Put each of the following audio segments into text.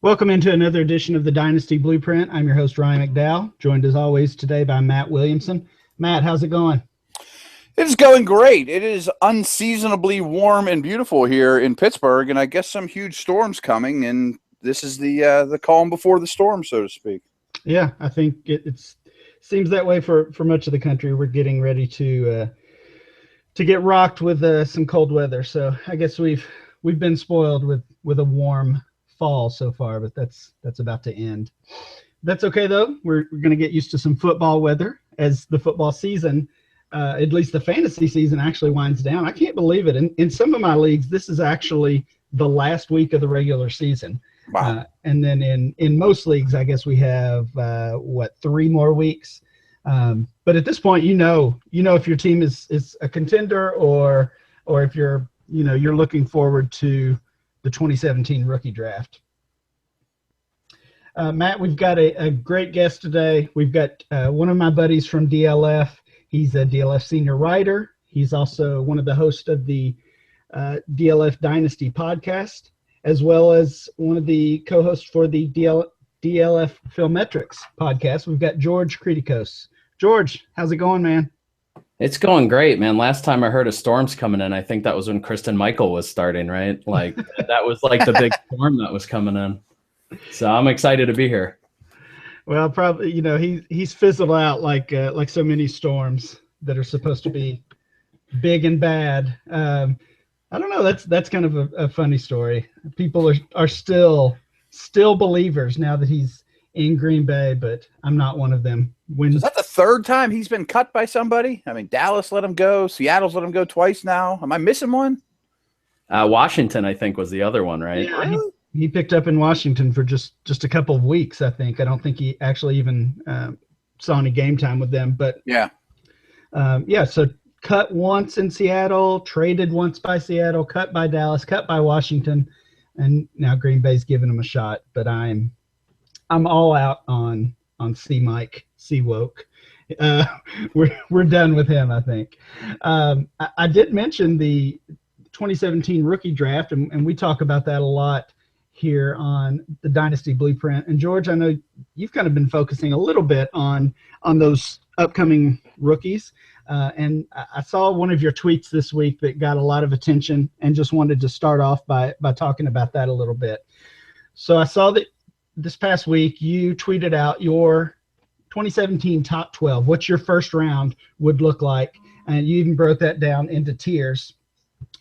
Welcome into another edition of the Dynasty Blueprint. I'm your host, Ryan McDowell, joined as always today by Matt Williamson. Matt, how's it going? It is going great. It is unseasonably warm and beautiful here in Pittsburgh, and I guess some huge storms coming, and this is the calm before the storm, so to speak. Yeah, I think it seems that way for much of the country. We're getting ready to get rocked with some cold weather. So I guess we've been spoiled with a warm fall so far, but that's about to end. That's okay though. We're going to get used to some football weather as the football season, at least the fantasy season, actually winds down. I can't believe it. In some of my leagues, this is actually the last week of the regular season. Wow. And then in most leagues, I guess we have 3 more weeks. But at this point, you know if your team is a contender or if you're looking forward to the 2017 rookie draft. Matt, we've got a great guest today. We've got one of my buddies from DLF. He's a DLF senior writer. He's also one of the hosts of the DLF Dynasty podcast, as well as one of the co-hosts for the DLF Filmetrics podcast. We've got George Kritikos. George, how's it going, man? It's going great, man. Last time I heard of storms coming in, I think that was when Kristen Michael was starting, right? Like that was like the big storm that was coming in. So I'm excited to be here. Well, probably, he's fizzled out like so many storms that are supposed to be big and bad. I don't know. That's kind of a funny story. People are still believers now that he's in Green Bay, but I'm not one of them. Is that the third time he's been cut by somebody? I mean, Dallas let him go. Seattle's let him go twice now. Am I missing one? Washington, I think, was the other one, right? Yeah, really? He picked up in Washington for just a couple of weeks, I think. I don't think he actually even saw any game time with them. But yeah. So cut once in Seattle, traded once by Seattle, cut by Dallas, cut by Washington, and now Green Bay's giving him a shot. But I'm all out on C-Mike, C-Woke. We're done with him, I think. I did mention the 2017 rookie draft, and we talk about that a lot here on the Dynasty Blueprint. And George, I know you've kind of been focusing a little bit on those upcoming rookies. And I saw one of your tweets this week that got a lot of attention, and just wanted to start off by talking about that a little bit. So I saw that this past week you tweeted out your 2017 top 12, what your first round would look like, and you even broke that down into tiers.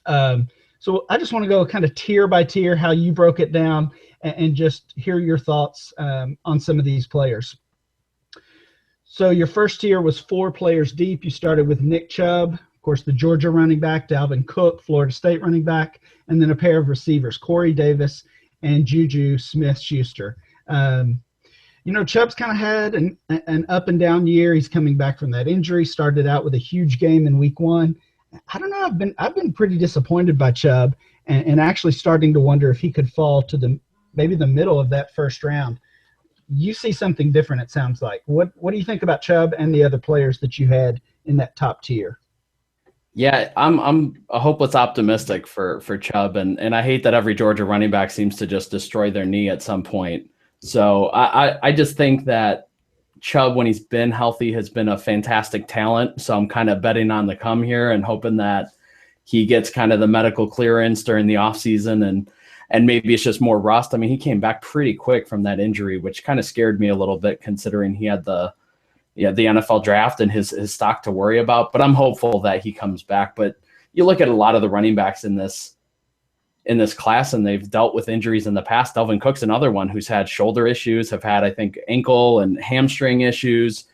So I just want to go kind of tier by tier, how you broke it down, and just hear your thoughts on some of these players. So your first tier was 4 players deep. You started with Nick Chubb, of course, the Georgia running back, Dalvin Cook, Florida State running back, and then a pair of receivers, Corey Davis and Juju Smith-Schuster. Chubb's kind of had an up and down year. He's coming back from that injury, started out with a huge game in week 1. I don't know. I've been pretty disappointed by Chubb, and actually starting to wonder if he could fall to maybe the middle of that first round. You see something different, it sounds like. What do you think about Chubb and the other players that you had in that top tier? Yeah, I'm a hopeless optimistic for Chubb, and I hate that every Georgia running back seems to just destroy their knee at some point. So I just think that Chubb, when he's been healthy, has been a fantastic talent. So I'm kind of betting on the come here and hoping that he gets kind of the medical clearance during the offseason, and maybe it's just more rust. I mean, he came back pretty quick from that injury, which kind of scared me a little bit considering he had the NFL draft and his stock to worry about. But I'm hopeful that he comes back. But you look at a lot of the running backs in this class, and they've dealt with injuries in the past. Dalvin Cook's another one who's had shoulder issues, have had, I think, ankle and hamstring issues.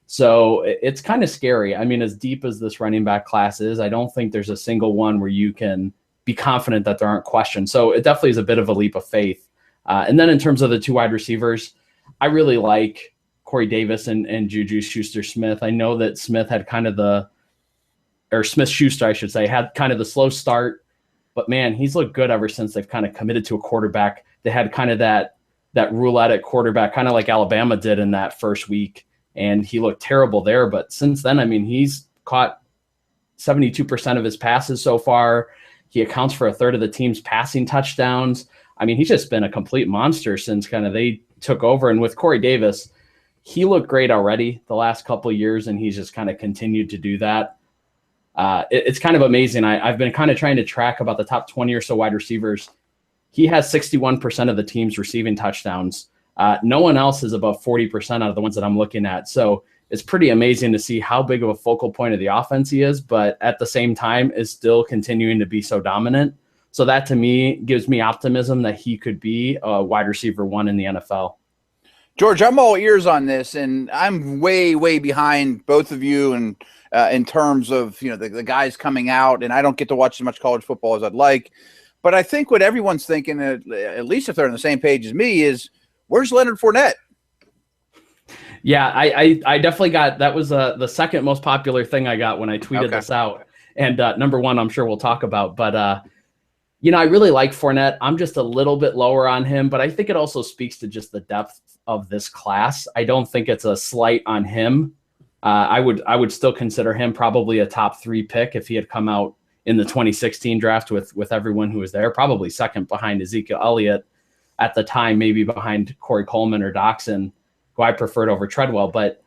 So it's kind of scary. I mean, as deep as this running back class is, I don't think there's a single one where you can be confident that there aren't questions. So it definitely is a bit of a leap of faith. And then in terms of the 2 wide receivers, I really like Corey Davis and Juju Schuster-Smith. I know that Smith had kind of Smith-Schuster, I should say, had kind of the slow start. But, man, he's looked good ever since they've kind of committed to a quarterback. They had kind of that roulette at quarterback, kind of like Alabama did in that first week, and he looked terrible there. But since then, I mean, he's caught 72% of his passes so far. He accounts for a third of the team's passing touchdowns. I mean, he's just been a complete monster since kind of they took over. And with Corey Davis, he looked great already the last couple of years, and he's just kind of continued to do that. It's kind of amazing. I've been kind of trying to track about the top 20 or so wide receivers. He has 61% of the team's receiving touchdowns. No one else is above 40% out of the ones that I'm looking at. So it's pretty amazing to see how big of a focal point of the offense he is, but at the same time is still continuing to be so dominant. So that to me gives me optimism that he could be a wide receiver 1 in the NFL. George, I'm all ears on this, and I'm way, way behind both of you, and in terms of the guys coming out, and I don't get to watch as much college football as I'd like. But I think what everyone's thinking, at least if they're on the same page as me, is where's Leonard Fournette? Yeah, I definitely got that was the second most popular thing I got when I tweeted this out. And number one, I'm sure we'll talk about. But, I really like Fournette. I'm just a little bit lower on him, but I think it also speaks to just the depth of this class. I don't think it's a slight on him. I would still consider him probably a top 3 pick if he had come out in the 2016 draft with everyone who was there, probably second behind Ezekiel Elliott at the time, maybe behind Corey Coleman or Doxson, who I preferred over Treadwell. But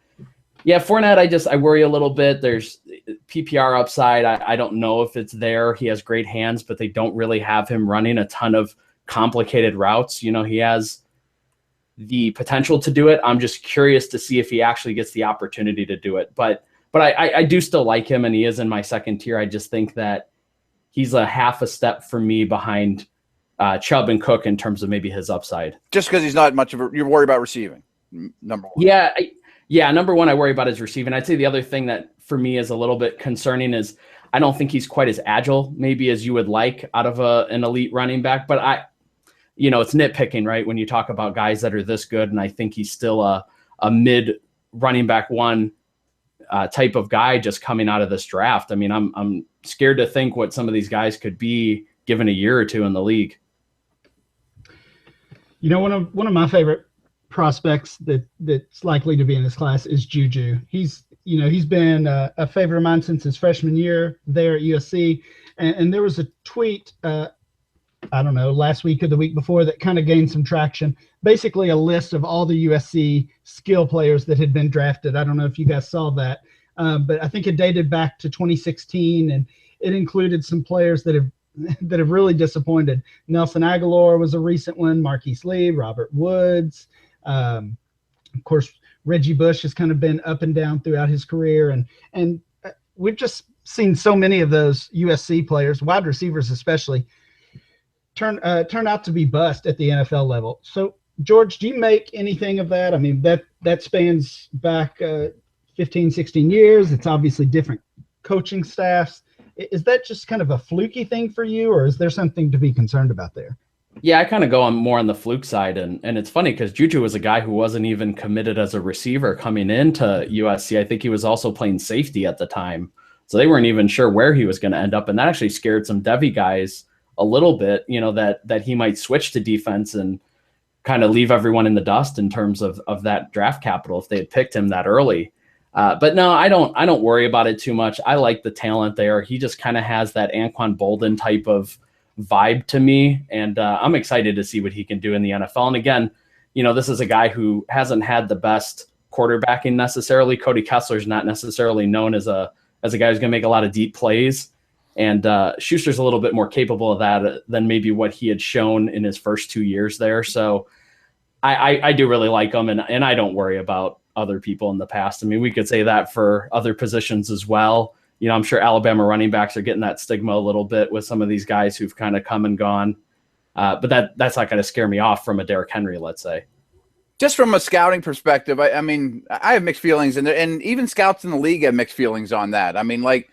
yeah, Fournette, I worry a little bit. There's PPR upside. I don't know if it's there. He has great hands, but they don't really have him running a ton of complicated routes. He has the potential to do it. I'm just curious to see if he actually gets the opportunity to do it. But I do still like him, and he is in my second tier. I just think that he's a half a step for me behind Chubb and Cook in terms of maybe his upside. Just because he's not much of you're worried about receiving, number one. Yeah, number one, I worry about his receiving. I'd say the other thing that for me is a little bit concerning is I don't think he's quite as agile maybe as you would like out of an elite running back. But it's nitpicking, right? When you talk about guys that are this good, and I think he's still a mid running back 1 type of guy just coming out of this draft. I mean, I'm scared to think what some of these guys could be given a year or two in the league. One of my favorite prospects that's likely to be in this class is Juju. He's been a favorite of mine since his freshman year there at USC. And there was a tweet, I don't know, last week or the week before that kind of gained some traction. Basically a list of all the USC skill players that had been drafted. I don't know if you guys saw that, but I think it dated back to 2016, and it included some players that have really disappointed. Nelson Aguilar was a recent one, Marquise Lee, Robert Woods. Of course, Reggie Bush has kind of been up and down throughout his career. And we've just seen so many of those USC players, wide receivers especially, turn out to be bust at the NFL level. So, George, do you make anything of that? I mean, that spans back 15, 16 years. It's obviously different coaching staffs. Is that just kind of a fluky thing for you, or is there something to be concerned about there? Yeah, I kind of go on more on the fluke side. And it's funny because Juju was a guy who wasn't even committed as a receiver coming into USC. I think he was also playing safety at the time. So they weren't even sure where he was going to end up. And that actually scared some Devy guys a little bit, that he might switch to defense and kind of leave everyone in the dust in terms of that draft capital if they had picked him that early. But no, I don't worry about it too much. I like the talent there. He just kind of has that Anquan Boldin type of vibe to me. And I'm excited to see what he can do in the NFL. And again, this is a guy who hasn't had the best quarterbacking necessarily. Cody Kessler's not necessarily known as a guy who's going to make a lot of deep plays. And Schuster's a little bit more capable of that than maybe what he had shown in his first 2 years there. So I do really like him, and I don't worry about other people in the past. I mean, we could say that for other positions as well. I'm sure Alabama running backs are getting that stigma a little bit with some of these guys who've kind of come and gone. But that's not going to scare me off from a Derrick Henry, let's say. Just from a scouting perspective, I mean, I have mixed feelings, and even scouts in the league have mixed feelings on that. I mean, like,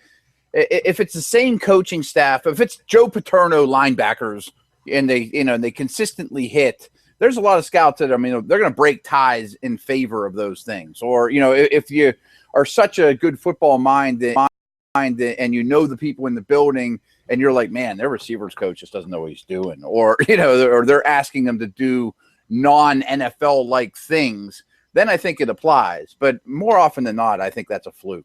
if it's the same coaching staff, if it's Joe Paterno linebackers and they consistently hit, there's a lot of scouts that, they're going to break ties in favor of those things. Or, if you are such a good football mind and the people in the building and you're like, man, their receivers coach just doesn't know what he's doing. Or, or they're asking them to do non-NFL like things, then I think it applies. But more often than not, I think that's a fluke.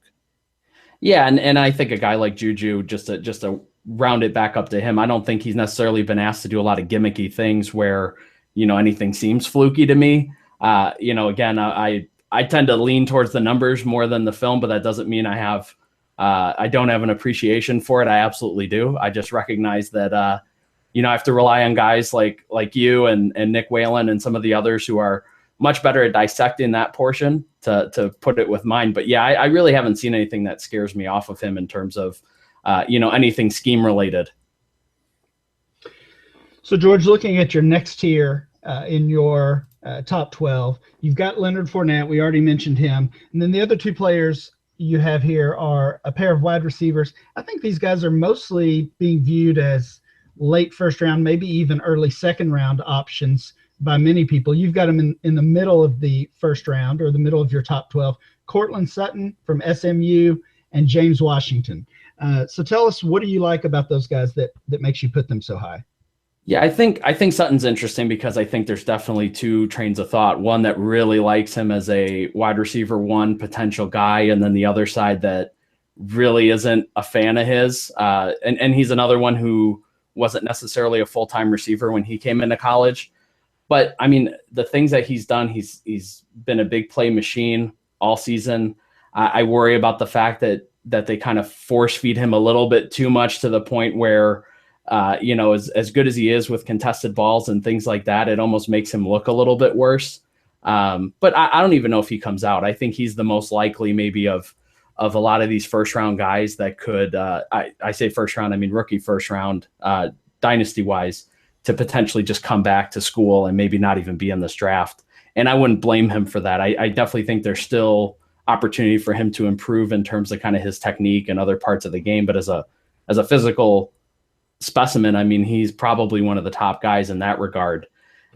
Yeah, and I think a guy like Juju, just a round it back up to him. I don't think he's necessarily been asked to do a lot of gimmicky things where, anything seems fluky to me. Again, I tend to lean towards the numbers more than the film, but that doesn't mean I don't have an appreciation for it. I absolutely do. I just recognize that, I have to rely on guys like you and Nick Whalen and some of the others who are much better at dissecting that portion to put it with mine. But yeah, I really haven't seen anything that scares me off of him in terms of, anything scheme related. So George, looking at your next tier in your top 12, you've got Leonard Fournette. We already mentioned him. And then the other two players you have here are a pair of wide receivers. I think these guys are mostly being viewed as late first round, maybe even early second round options by many people. You've got them in the middle of the first round, or the middle of your top 12. Cortland Sutton from SMU and James Washington. So tell us, what do you like about those guys that makes you put them so high? Yeah, I think Sutton's interesting because I think there's definitely two trains of thought. One that really likes him as a wide receiver one potential guy, and then the other side that really isn't a fan of his. And he's another one who wasn't necessarily a full-time receiver when he came into college. But I mean, the things that he's done, he's been a big play machine all season. I worry about the fact that they kind of force feed him a little bit too much to the point where, as good as he is with contested balls and things like that, it almost makes him look a little bit worse. But I don't even know if he comes out. I think he's the most likely maybe of a lot of these first round guys that could, I say first round, I mean rookie first round, dynasty wise, to potentially just come back to school and maybe not even be in this draft. And I wouldn't blame him for that. I definitely think there's still opportunity for him to improve in terms of kind of his technique and other parts of the game. But as a physical specimen, I mean, he's probably one of the top guys in that regard.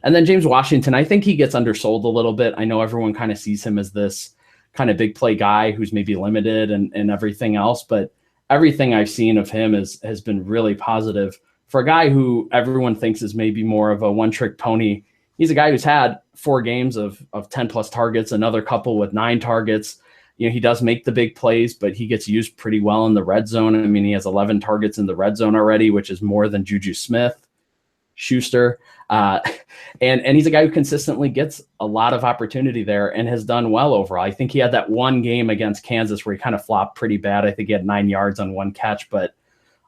And then James Washington, I think he gets undersold a little bit. I know everyone kind of sees him as this kind of big play guy who's maybe limited and everything else, but everything I've seen of him has been really positive. For a guy who everyone thinks is maybe more of a one-trick pony, he's a guy who's had 4 games of 10 plus targets, another couple with 9 targets. He does make the big plays, but he gets used pretty well in the red zone. I mean, he has 11 targets in the red zone already, which is more than Juju Smith-Schuster. And he's a guy who consistently gets a lot of opportunity there and has done well overall. I think he had that one game against Kansas where he kind of flopped pretty bad. I think he had 9 yards on 1 catch. But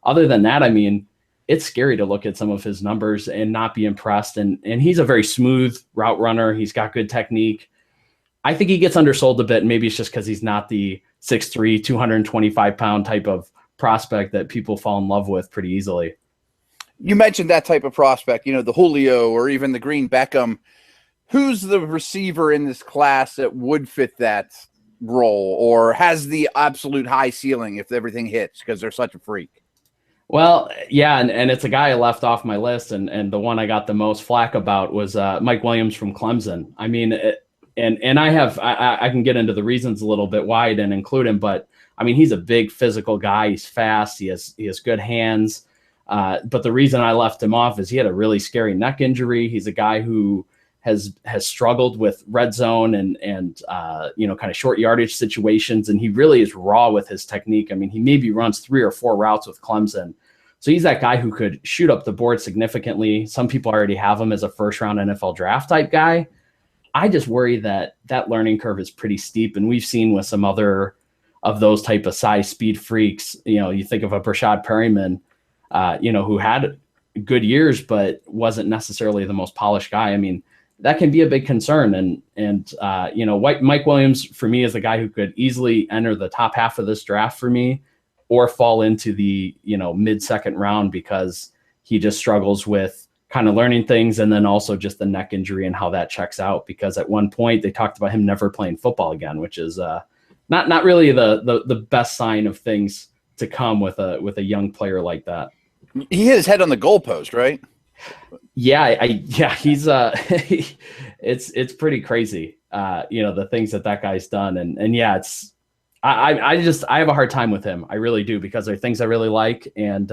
other than that, I mean, it's scary to look at some of his numbers and not be impressed. And he's a very smooth route runner. He's got good technique. I think he gets undersold a bit. Maybe it's just because he's not the 6'3", 225-pound type of prospect that people fall in love with pretty easily. You mentioned that type of prospect, the Julio or even the Green Beckham. Who's the receiver in this class that would fit that role or has the absolute high ceiling if everything hits because they're such a freak? Well, yeah, and it's a guy I left off my list, and the one I got the most flack about was Mike Williams from Clemson. I mean, and I can get into the reasons a little bit why I didn't include him, but I mean, he's a big physical guy. He's fast. He has good hands. But the reason I left him off is he had a really scary neck injury. He's a guy who has struggled with red zone and kind of short yardage situations, and he really is raw with his technique. I mean, he maybe runs 3 or 4 routes with Clemson. So he's that guy who could shoot up the board significantly. Some people already have him as a first-round NFL draft type guy. I just worry that learning curve is pretty steep, and we've seen with some other of those type of size speed freaks. You think of a Brashad Perryman, who had good years but wasn't necessarily the most polished guy. I mean, that can be a big concern. And Mike Williams for me is a guy who could easily enter the top half of this draft for me, or fall into the mid-second round because he just struggles with kind of learning things, and then also just the neck injury and how that checks out. Because at one point they talked about him never playing football again, which is not really the best sign of things to come with a young player like that. He hit his head on the goalpost, right? Yeah, he's it's pretty crazy. The things that guy's done, and yeah, it's I have a hard time with him. I really do, because there are things I really like, and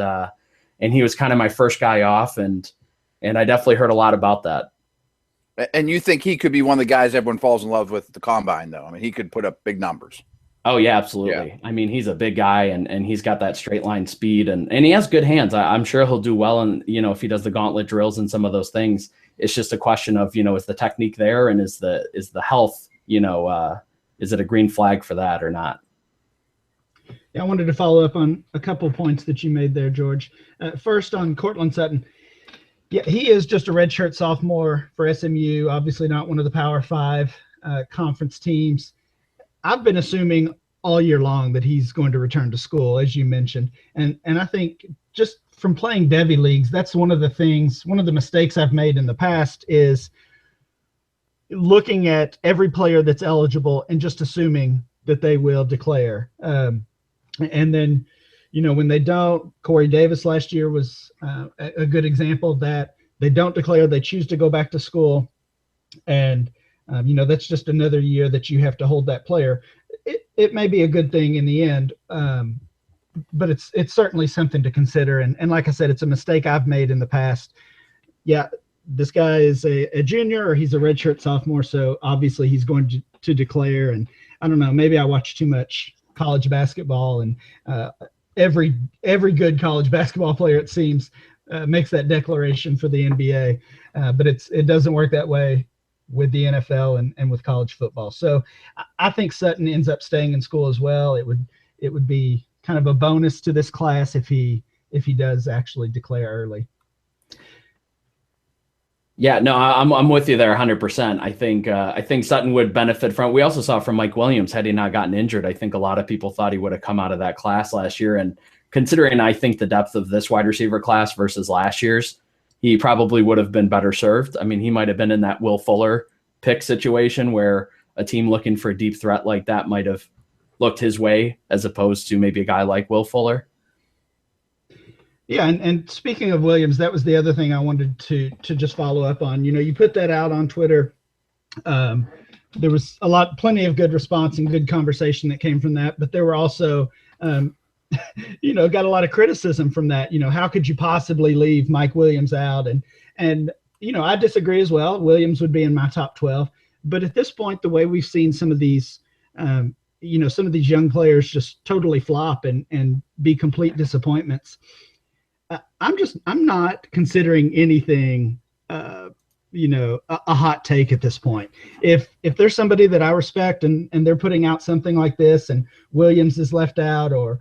he was kind of my first guy off, and I definitely heard a lot about that. And you think he could be one of the guys everyone falls in love with at the combine, though? I mean, he could put up big numbers. Oh yeah, absolutely. Yeah. I mean, he's a big guy and he's got that straight line speed and he has good hands. I'm sure he'll do well. And, if he does the gauntlet drills and some of those things, it's just a question of, is the technique there and is the health, is it a green flag for that or not? Yeah, I wanted to follow up on a couple points that you made there, George. First on Courtland Sutton. Yeah, he is just a redshirt sophomore for SMU, obviously not one of the Power 5 conference teams. I've been assuming all year long that he's going to return to school, as you mentioned. And I think just from playing Devy leagues, that's one of the mistakes I've made in the past is looking at every player that's eligible and just assuming that they will declare. And then, when they don't, Corey Davis last year was a good example of that. They don't declare, they choose to go back to school. And, that's just another year that you have to hold that player. It may be a good thing in the end, but it's certainly something to consider. And like I said, it's a mistake I've made in the past. Yeah, this guy is a junior or he's a redshirt sophomore, so obviously he's going to declare. And I don't know, maybe I watch too much college basketball, and every good college basketball player, it seems, makes that declaration for the NBA, but it doesn't work that way with the NFL and with college football. So I think Sutton ends up staying in school as well. It would be kind of a bonus to this class if he does actually declare early. Yeah, no, I'm with you there 100%. I think Sutton would benefit from. We also saw from Mike Williams, had he not gotten injured, I think a lot of people thought he would have come out of that class last year. And considering, I think, the depth of this wide receiver class versus last year's, he probably would have been better served. I mean, he might have been in that Will Fuller pick situation where a team looking for a deep threat like that might have looked his way as opposed to maybe a guy like Will Fuller. Yeah, and speaking of Williams, that was the other thing I wanted to just follow up on. You put that out on Twitter. There was plenty of good response and good conversation that came from that, but there were also, got a lot of criticism from that. How could you possibly leave Mike Williams out? And I disagree as well. Williams would be in my top 12, but at this point, the way we've seen some of these, some of these young players just totally flop and be complete disappointments. I'm not considering anything, a hot take at this point. If there's somebody that I respect and they're putting out something like this and Williams is left out or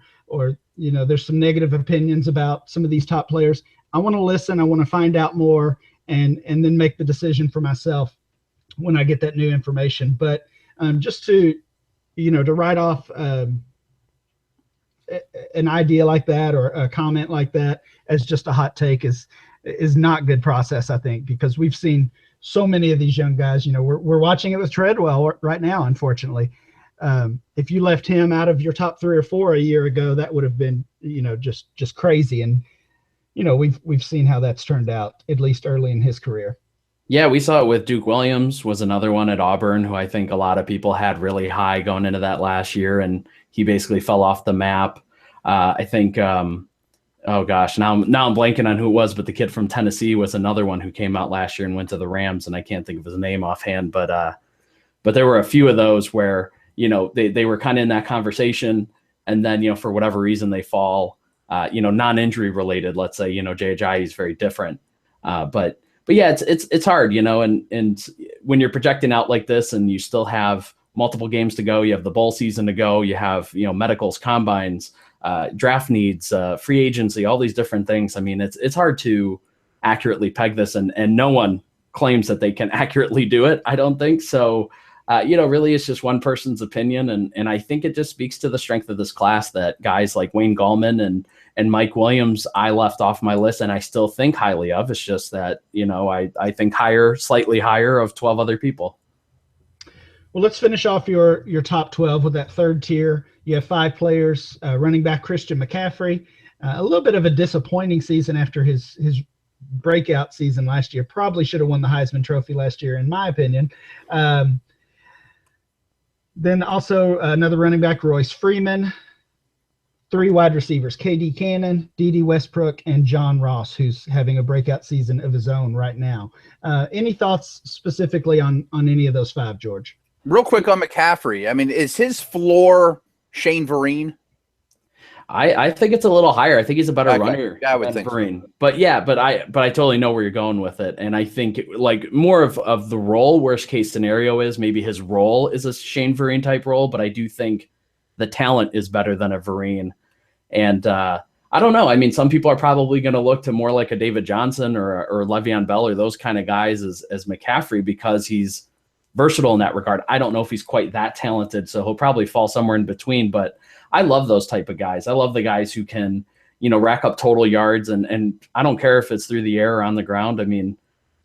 there's some negative opinions about some of these top players, I want to listen. I want to find out more and then make the decision for myself when I get that new information. But just to write off an idea like that or a comment like that as just a hot take is not good process, I think, because we've seen so many of these young guys. We're watching it with Treadwell right now, unfortunately. If you left him out of your top 3 or 4 a year ago, that would have been just crazy. And we've seen how that's turned out, at least early in his career. Yeah, we saw it with Duke Williams, was another one at Auburn, who I think a lot of people had really high going into that last year, and he basically fell off the map. I think, oh gosh, now I'm blanking on who it was, but the kid from Tennessee was another one who came out last year and went to the Rams, and I can't think of his name offhand, but there were a few of those where, they were kind of in that conversation, and then, for whatever reason they fall, non-injury related, let's say, Jay Ajayi is very different. But yeah, it's hard, and when you're projecting out like this and you still have multiple games to go, you have the bowl season to go, you have, medicals, combines, draft needs, free agency, all these different things. I mean, it's hard to accurately peg this, and no one claims that they can accurately do it, I don't think. So, really it's just one person's opinion. And I think it just speaks to the strength of this class that guys like Wayne Gallman and Mike Williams, I left off my list and I still think highly of. It's just that, I think slightly higher of 12 other people. Well, let's finish off your top 12 with that third tier. You have 5 players, running back Christian McCaffrey, a little bit of a disappointing season after his breakout season last year. Probably should have won the Heisman Trophy last year, in my opinion. Then also another running back, Royce Freeman. 3 wide receivers, KD Cannon, Dede Westbrook, and John Ross, who's having a breakout season of his own right now. Any thoughts specifically on any of those 5, George? Real quick on McCaffrey. I mean, is his floor Shane Vereen? I think it's a little higher. I think he's a better runner I would than think Vereen. So. But I totally know where you're going with it. And I think like more of the role, worst case scenario is maybe his role is a Shane Vereen type role, but I do think the talent is better than a Vereen. And I don't know. I mean, some people are probably going to look to more like a David Johnson or Le'Veon Bell or those kind of guys as McCaffrey because he's versatile in that regard. I don't know if he's quite that talented, so he'll probably fall somewhere in between, but I love those type of guys. I love the guys who can, rack up total yards and I don't care if it's through the air or on the ground. I mean,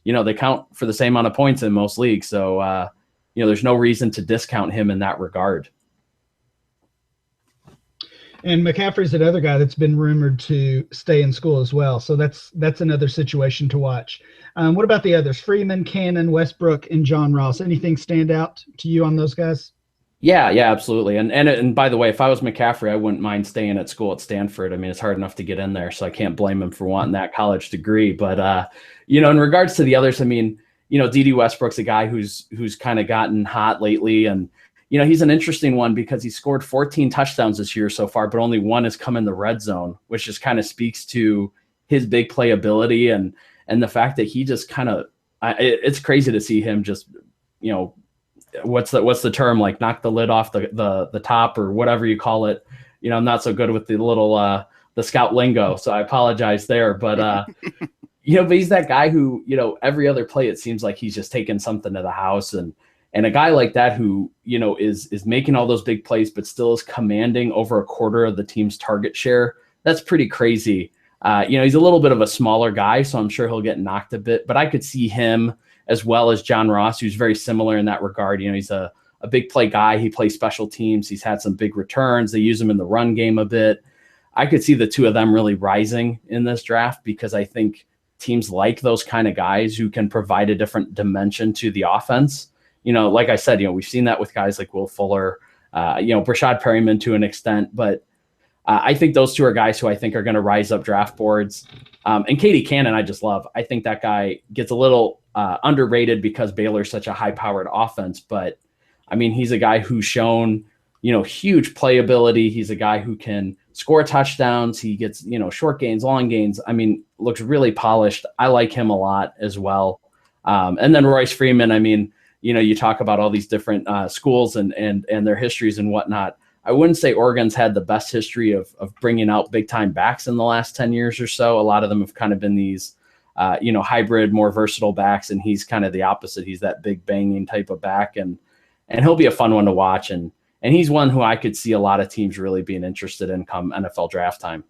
they count for the same amount of points in most leagues. So, there's no reason to discount him in that regard. And McCaffrey's another guy that's been rumored to stay in school as well. So that's another situation to watch. What about the others? Freeman, Cannon, Westbrook, and John Ross. Anything stand out to you on those guys? Yeah, absolutely. And by the way, if I was McCaffrey, I wouldn't mind staying at school at Stanford. I mean, it's hard enough to get in there, so I can't blame him for wanting that college degree. But in regards to the others, I mean, D.D. Westbrook's a guy who's kind of gotten hot lately, and he's an interesting one because he scored 14 touchdowns this year so far, but only one has come in the red zone, which just kind of speaks to his big playability and the fact that he just kind of it's crazy to see him just what's the term, like knock the lid off the top or whatever you call it. I'm not so good with the little the scout lingo, so I apologize there, but but he's that guy who every other play it seems like he's just taking something to the house, and a guy like that who is making all those big plays but still is commanding over a quarter of the team's target share. That's pretty crazy. He's a little bit of a smaller guy, so I'm sure he'll get knocked a bit, but I could see him as well as John Ross, who's very similar in that regard. He's a big play guy. He plays special teams. He's had some big returns. They use him in the run game a bit. I could see the two of them really rising in this draft because I think teams like those kind of guys who can provide a different dimension to the offense. Like I said, we've seen that with guys like Will Fuller, Brashad Perryman to an extent, but I think those two are guys who I think are going to rise up draft boards. And Katie Cannon, I just love. I think that guy gets a little underrated because Baylor's such a high-powered offense. But, I mean, he's a guy who's shown, huge playability. He's a guy who can score touchdowns. He gets, short gains, long gains. I mean, looks really polished. I like him a lot as well. And then Royce Freeman, I mean, you talk about all these different schools and their histories and whatnot. I wouldn't say Oregon's had the best history of bringing out big-time backs in the last 10 years or so. A lot of them have kind of been these, hybrid, more versatile backs, and he's kind of the opposite. He's that big banging type of back, and he'll be a fun one to watch. And he's one who I could see a lot of teams really being interested in come NFL draft time.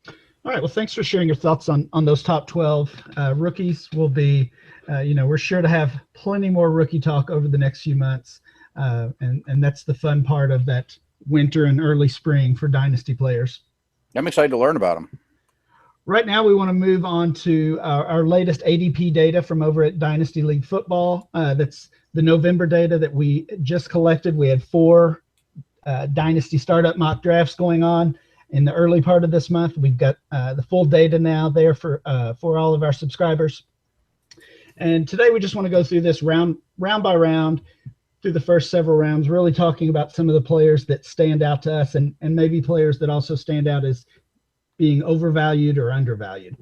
All right. Well, thanks for sharing your thoughts on those top 12 rookies. We'll be, we're sure to have plenty more rookie talk over the next few months. And that's the fun part of that winter and early spring for dynasty players. I'm excited to learn about them. Right now, we want to move on to our latest ADP data from over at Dynasty League Football. That's the November data that we just collected. We had 4 dynasty startup mock drafts going on in the early part of this month. We've got the full data now there for all of our subscribers. And today, we just want to go through this round by round, through the first several rounds, really talking about some of the players that stand out to us and maybe players that also stand out as being overvalued or undervalued.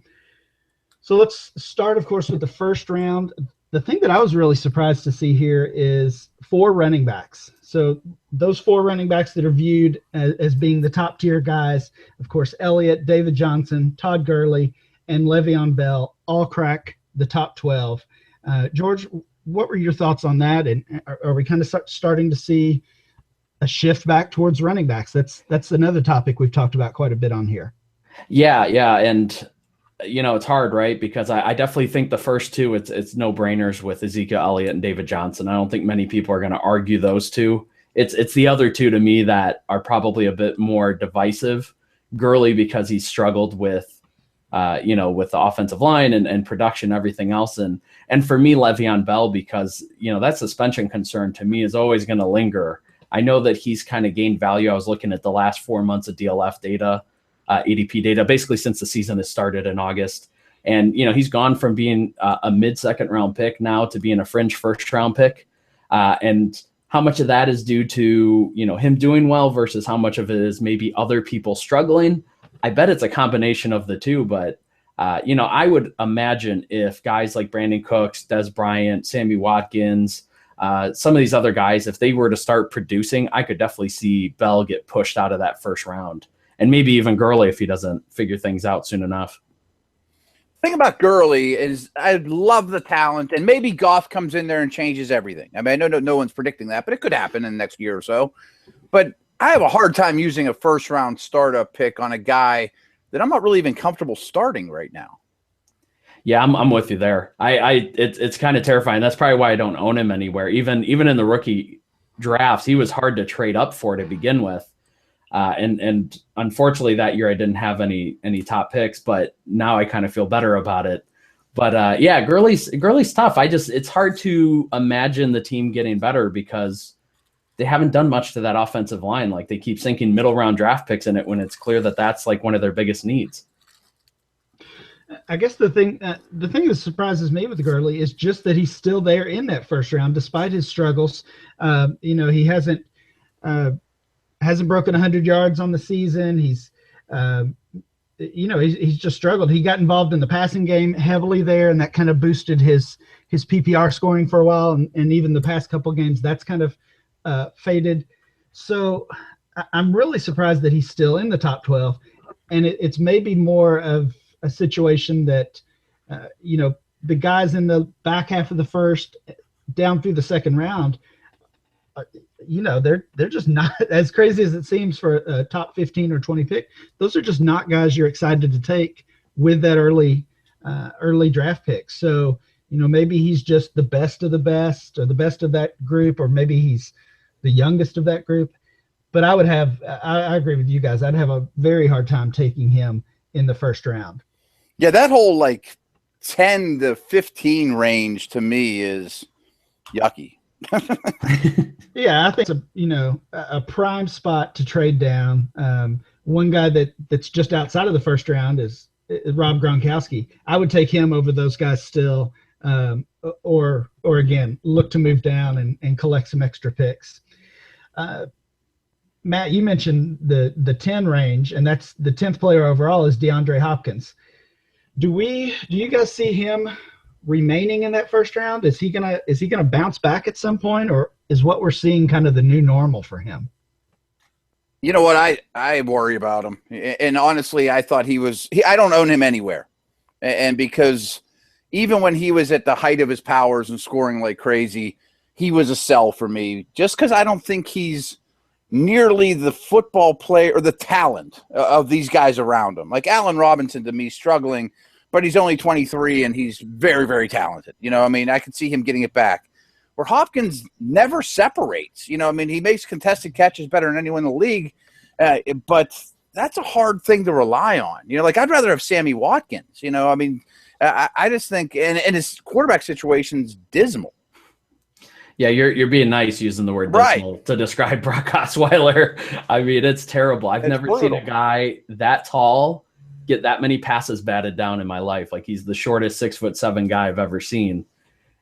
So let's start, of course, with the first round. The thing that I was really surprised to see here is 4 running backs. So those 4 running backs that are viewed as being the top tier guys, of course, Elliott, David Johnson, Todd Gurley, and Le'Veon Bell all crack the top 12. George, what were your thoughts on that? And are we kind of starting to see a shift back towards running backs? That's another topic we've talked about quite a bit on here. Yeah. And, it's hard, right? Because I definitely think the first 2, it's no-brainers with Ezekiel Elliott and David Johnson. I don't think many people are going to argue those 2. It's the other 2 to me that are probably a bit more divisive. Gurley, because he struggled with with the offensive line and production, everything else. And for me, Le'Veon Bell, because, that suspension concern to me is always going to linger. I know that he's kind of gained value. I was looking at the last 4 months of DLF data, ADP data, basically since the season has started in August. And, he's gone from being a mid-second round pick now to being a fringe first round pick. And how much of that is due to, him doing well versus how much of it is maybe other people struggling. I bet it's a combination of the two, but I would imagine if guys like Brandon Cooks, Des Bryant, Sammy Watkins, some of these other guys, if they were to start producing, I could definitely see Bell get pushed out of that first round, and maybe even Gurley if he doesn't figure things out soon enough. The thing about Gurley is I love the talent, and maybe Goff comes in there and changes everything. I mean, I know no one's predicting that, but it could happen in the next year or so. But I have a hard time using a first-round startup pick on a guy that I'm not really even comfortable starting right now. Yeah, I'm with you there. It's kind of terrifying. That's probably why I don't own him anywhere. Even in the rookie drafts, he was hard to trade up for to begin with. And unfortunately that year I didn't have any top picks, but now I kind of feel better about it. But yeah, Gurley's tough. It's hard to imagine the team getting better because they haven't done much to that offensive line. Like they keep sinking middle round draft picks in it when it's clear that that's like one of their biggest needs. I guess the thing that surprises me with Gurley is just that he's still there in that first round despite his struggles. He hasn't broken 100 yards on the season. He's just struggled. He got involved in the passing game heavily there, and that kind of boosted his PPR scoring for a while, and even the past couple games that's kind of faded. So I'm really surprised that he's still in the top 12, and it's maybe more of a situation that the guys in the back half of the first down through the second round, they're just not, as crazy as it seems for a top 15 or 20 pick. Those are just not guys you're excited to take with that early draft pick. So maybe he's just the best of the best or the best of that group, or maybe he's the youngest of that group. But I agree with you guys. I'd have a very hard time taking him in the first round. Yeah, that whole 10 to 15 range to me is yucky. Yeah, I think it's a prime spot to trade down. One guy that's just outside of the first round is Rob Gronkowski. I would take him over those guys still, or again look to move down and collect some extra picks. Matt, you mentioned the 10 range, and that's the 10th player overall is DeAndre Hopkins. Do you guys see him remaining in that first round? Is he gonna bounce back at some point, or is what we're seeing kind of the new normal for him? You know what? I worry about him, and honestly, I thought I don't own him anywhere, and because even when he was at the height of his powers and scoring like crazy, he was a sell for me. Just because I don't think he's nearly the football player or the talent of these guys around him. Like Allen Robinson, to me, struggling, but he's only 23 and he's very, very talented. I could see him getting it back. Where Hopkins never separates. He makes contested catches better than anyone in the league, but that's a hard thing to rely on. I'd rather have Sammy Watkins. I just think, and his quarterback situation's dismal. Yeah, you're being nice using the word dismal to describe Brock Osweiler. I mean, it's terrible. It's never brutal. Seen a guy that tall get that many passes batted down in my life. Like, he's the shortest 6'7" guy I've ever seen.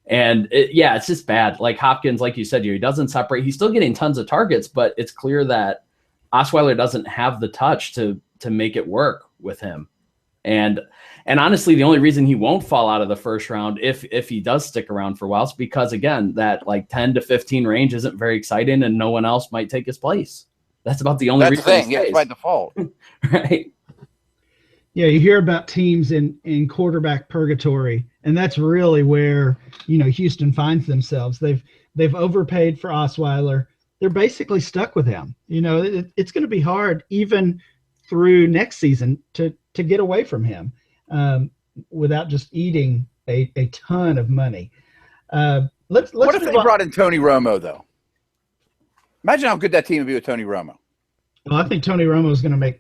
And it's just bad. Like Hopkins, like you said, he doesn't separate. He's still getting tons of targets, but it's clear that Osweiler doesn't have the touch to make it work with him. And honestly, the only reason he won't fall out of the first round, if he does stick around for a while, is because, again, that 10 to 15 range isn't very exciting and no one else might take his place. That's about the only reason. That's the thing. It's by default. Right. Yeah, you hear about teams in quarterback purgatory, and that's really where, Houston finds themselves. They've overpaid for Osweiler. They're basically stuck with him. It's going to be hard even through next season to get away from him without just eating a ton of money. Let's what if they brought in Tony Romo, though? Imagine how good that team would be with Tony Romo. Well, I think Tony Romo is going to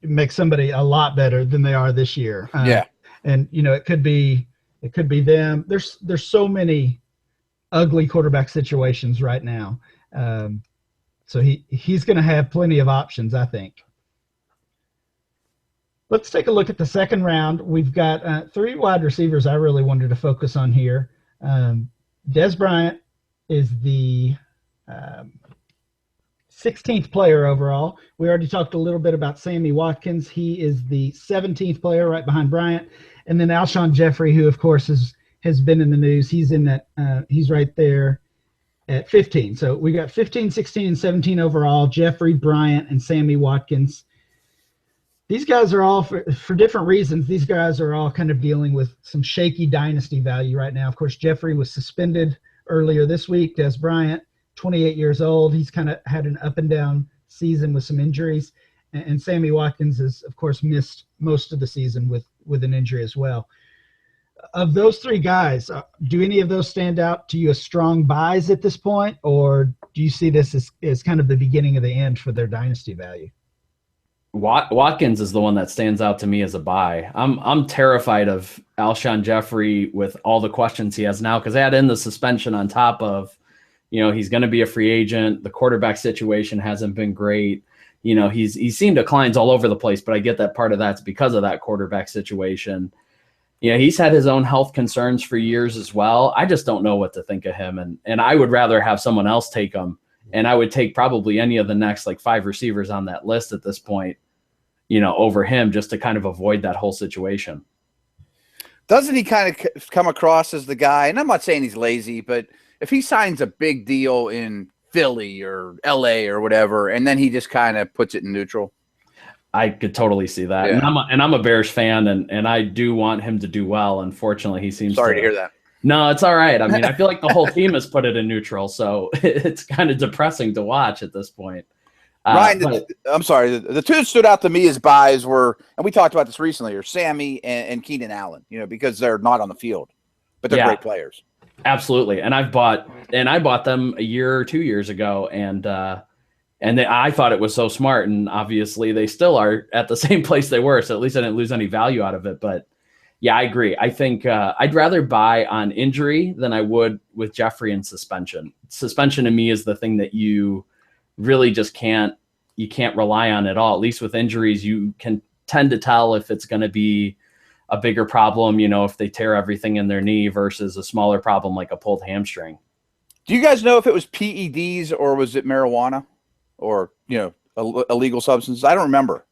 make somebody a lot better than they are this year. Yeah. And it could be them. There's so many ugly quarterback situations right now. So he's going to have plenty of options, I think. Let's take a look at the second round. We've got 3 wide receivers I really wanted to focus on here. Des Bryant is the 16th player overall. We already talked a little bit about Sammy Watkins. He is the 17th player, right behind Bryant. And then Alshon Jeffrey, who of course has been in the news. He's in that. He's right there at 15. So we got 15, 16, and 17 overall. Jeffrey, Bryant, and Sammy Watkins. These guys are all, for different reasons, these guys are all kind of dealing with some shaky dynasty value right now. Of course, Jeffrey was suspended earlier this week. Des Bryant, 28 years old. He's kind of had an up and down season with some injuries. And Sammy Watkins has, of course, missed most of the season with an injury as well. Of those three guys, do any of those stand out to you as strong buys at this point, or do you see this as kind of the beginning of the end for their dynasty value? Watkins is the one that stands out to me as a buy. I'm terrified of Alshon Jeffrey with all the questions he has now, because add in the suspension on top of, he's going to be a free agent. The quarterback situation hasn't been great. He's seen declines all over the place, but I get that part of that's because of that quarterback situation. He's had his own health concerns for years as well. I just don't know what to think of him, and I would rather have someone else take him. And I would take probably any of the next 5 receivers on that list at this point, over him, just to kind of avoid that whole situation. Doesn't he kind of come across as the guy, and I'm not saying he's lazy, but if he signs a big deal in Philly or LA or whatever, and then he just kind of puts it in neutral? I could totally see that. Yeah. And I'm a Bears fan, and I do want him to do well. Unfortunately, he seems Sorry to hear that. No, it's all right. I mean, I feel like the whole team has put it in neutral, so it's kind of depressing to watch at this point. Ryan, I'm sorry. The two that stood out to me as buys were, and we talked about this recently, are Sammy and Keenan Allen, because they're not on the field, but they're great players. Absolutely. And I bought them a year or 2 years ago, and I thought it was so smart, and obviously they still are at the same place they were, so at least I didn't lose any value out of it, but yeah, I agree. I think I'd rather buy on injury than I would with Jeffrey and suspension. Suspension to me is the thing that you really just can't rely on at all. At least with injuries, you can tend to tell if it's going to be a bigger problem, if they tear everything in their knee versus a smaller problem like a pulled hamstring. Do you guys know if it was PEDs or was it marijuana or, illegal substances? I don't remember.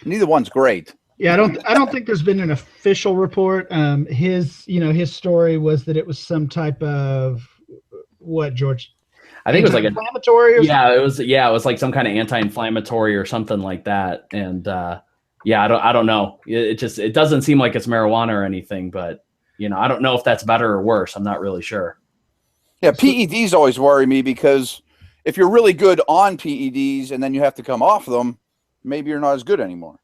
Neither one's great. Yeah, I don't think there's been an official report. His story was that it was some type of what, George? I think it was like inflammatory. It was like some kind of anti-inflammatory or something like that. And I don't know. It doesn't seem like it's marijuana or anything, but I don't know if that's better or worse. I'm not really sure. Yeah, PEDs always worry me because if you're really good on PEDs and then you have to come off them, maybe you're not as good anymore.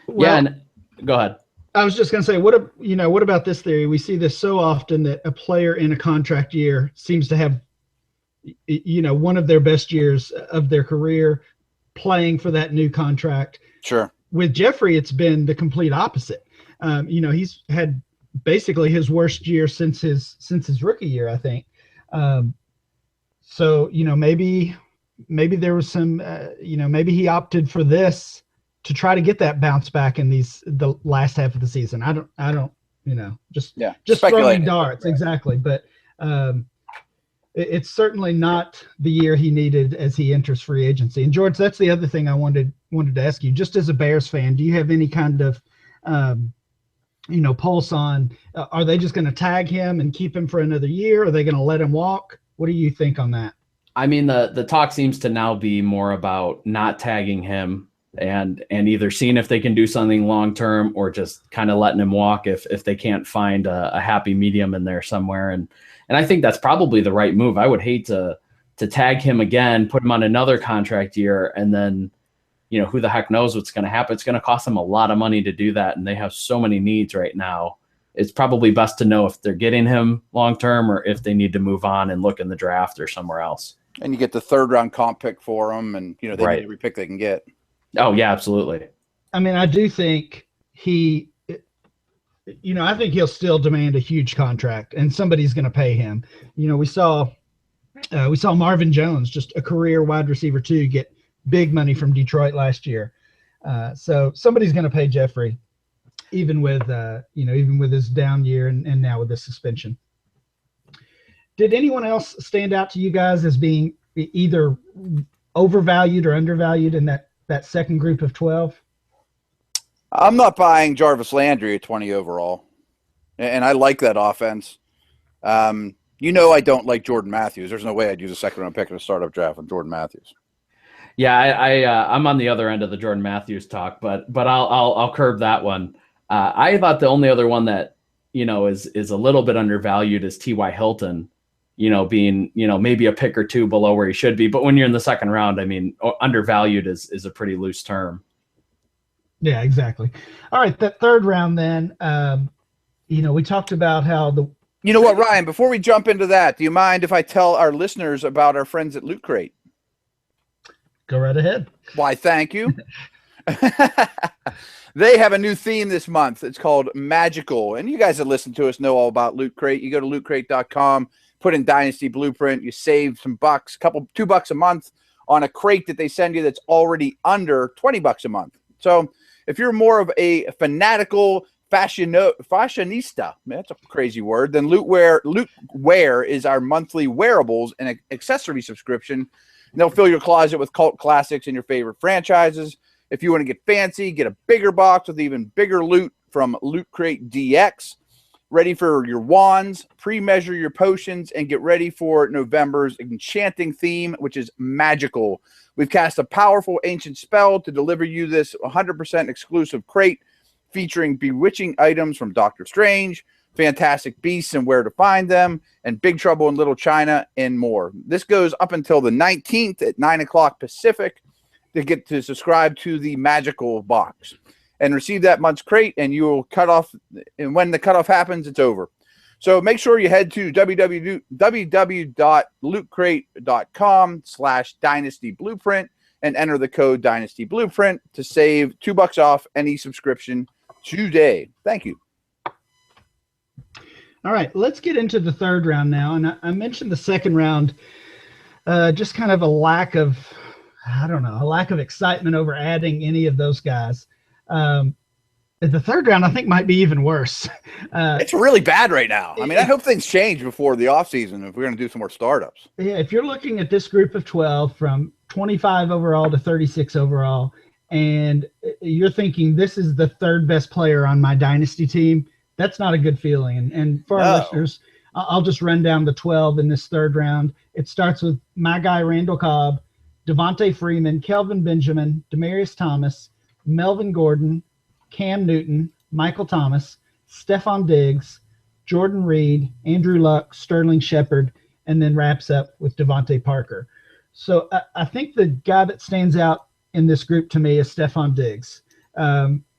Well, and go ahead. I was just going to say, what about this theory? We see this so often that a player in a contract year seems to have, one of their best years of their career playing for that new contract. Sure. With Jeffrey, it's been the complete opposite. He's had basically his worst year since his rookie year, I think. So, maybe there was some, maybe he opted for this to try to get that bounce back in the last half of the season. I don't, just throwing darts. Right. Exactly. But it's certainly not the year he needed as he enters free agency. And George, that's the other thing I wanted to ask you, just as a Bears fan, do you have any kind of, pulse on, are they just going to tag him and keep him for another year? Are they going to let him walk? What do you think on that? I mean, the talk seems to now be more about not tagging him and either seeing if they can do something long-term or just kind of letting him walk if they can't find a happy medium in there somewhere. And I think that's probably the right move. I would hate to tag him again, put him on another contract year, and then, who the heck knows what's going to happen. It's going to cost them a lot of money to do that. And they have so many needs right now. It's probably best to know if they're getting him long-term or if they need to move on and look in the draft or somewhere else. And you get the 3rd-round comp pick for him, and, they need every pick they can get. Oh, yeah, absolutely. I mean, I do think I think he'll still demand a huge contract, and somebody's going to pay him. We saw Marvin Jones, just a career wide receiver 2, get big money from Detroit last year. So somebody's going to pay Jeffrey, even with his down year and now with the suspension. Did anyone else stand out to you guys as being either overvalued or undervalued in that second group of 12? I'm not buying Jarvis Landry at 20 overall, and I like that offense. I don't like Jordan Matthews. There's no way I'd use a second-round pick in a startup draft on Jordan Matthews. Yeah, I'm on the other end of the Jordan Matthews talk, but I'll curb that one. I thought the only other one that is a little bit undervalued is T.Y. Hilton, being maybe a pick or two below where he should be. But when you're in the second round, I mean, undervalued is a pretty loose term. Yeah, exactly. All right, that third round then. We talked about how the. You know what, Ryan? Before we jump into that, do you mind if I tell our listeners about our friends at Loot Crate? Go right ahead. Why, thank you. They have a new theme this month. It's called Magical. And you guys that listen to us know all about Loot Crate. You go to lootcrate.com, put in Dynasty Blueprint, you save some bucks, $2 a month on a crate that they send you that's already under $20 a month. So if you're more of a fanatical fashionista, that's a crazy word, then Lootwear is our monthly wearables and accessory subscription. And they'll fill your closet with cult classics and your favorite franchises. If you want to get fancy, get a bigger box with even bigger loot from Loot Crate DX. Ready for your wands, pre-measure your potions, and get ready for November's enchanting theme, which is magical. We've cast a powerful ancient spell to deliver you this 100% exclusive crate featuring bewitching items from Doctor Strange, Fantastic Beasts and Where to Find Them, and Big Trouble in Little China, and more. This goes up until the 19th at 9 o'clock Pacific to get to subscribe to the magical box and receive that month's crate, and you will cut off. And when the cutoff happens, it's over. So make sure you head to www.lootcrate.com/Dynasty Blueprint and enter the code Dynasty Blueprint to save $2 off any subscription today. Thank you. All right, let's get into the third round now. And I mentioned the second round, just kind of a lack of excitement over adding any of those guys. The third round, I think, might be even worse. It's really bad right now. I mean, I hope things change before the offseason if we're going to do some more startups. Yeah, if you're looking at this group of 12 from 25 overall to 36 overall, and you're thinking this is the third best player on my dynasty team, that's not a good feeling. And for our listeners, I'll just run down the 12 in this third round. It starts with my guy, Randall Cobb, Devontae Freeman, Kelvin Benjamin, Demaryius Thomas, Melvin Gordon, Cam Newton, Michael Thomas, Stephon Diggs, Jordan Reed, Andrew Luck, Sterling Shepard, and then wraps up with Devontae Parker. So I think the guy that stands out in this group to me is Stephon Diggs.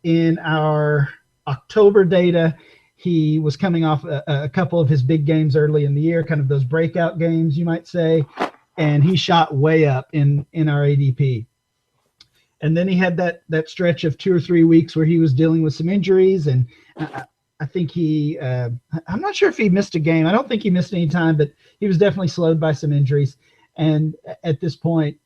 In our October data, he was coming off a couple of his big games early in the year, kind of those breakout games, you might say, and he shot way up in our ADP. And then he had that stretch of 2 or 3 weeks where he was dealing with some injuries, and I think I'm not sure if he missed a game. I don't think he missed any time, but he was definitely slowed by some injuries. And at this point,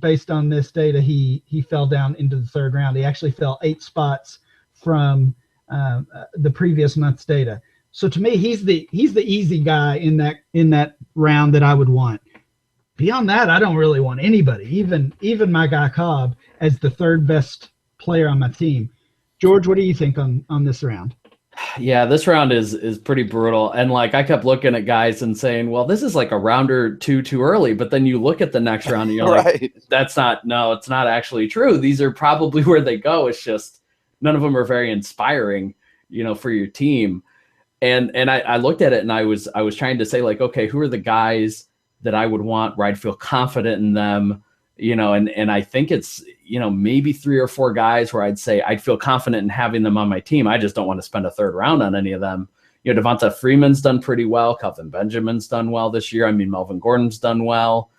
based on this data, he fell down into the third round. He actually fell 8 spots from the previous month's data. So to me, he's the easy guy in that round that I would want. Beyond that, I don't really want anybody, even my guy Cobb, as the third best player on my team. George, what do you think on this round? Yeah, this round is pretty brutal. And like I kept looking at guys and saying, well, this is like a round or two too early. But then you look at the next round and you're right. Like, it's not actually true. These are probably where they go. It's just none of them are very inspiring, for your team. And I looked at it and I was trying to say like, okay, who are the guys that I would want where I'd feel confident in them, and I think it's, maybe 3 or 4 guys where I'd say I'd feel confident in having them on my team. I just don't want to spend a third round on any of them. Devonta Freeman's done pretty well. Kelvin Benjamin's done well this year. I mean, Melvin Gordon's done well,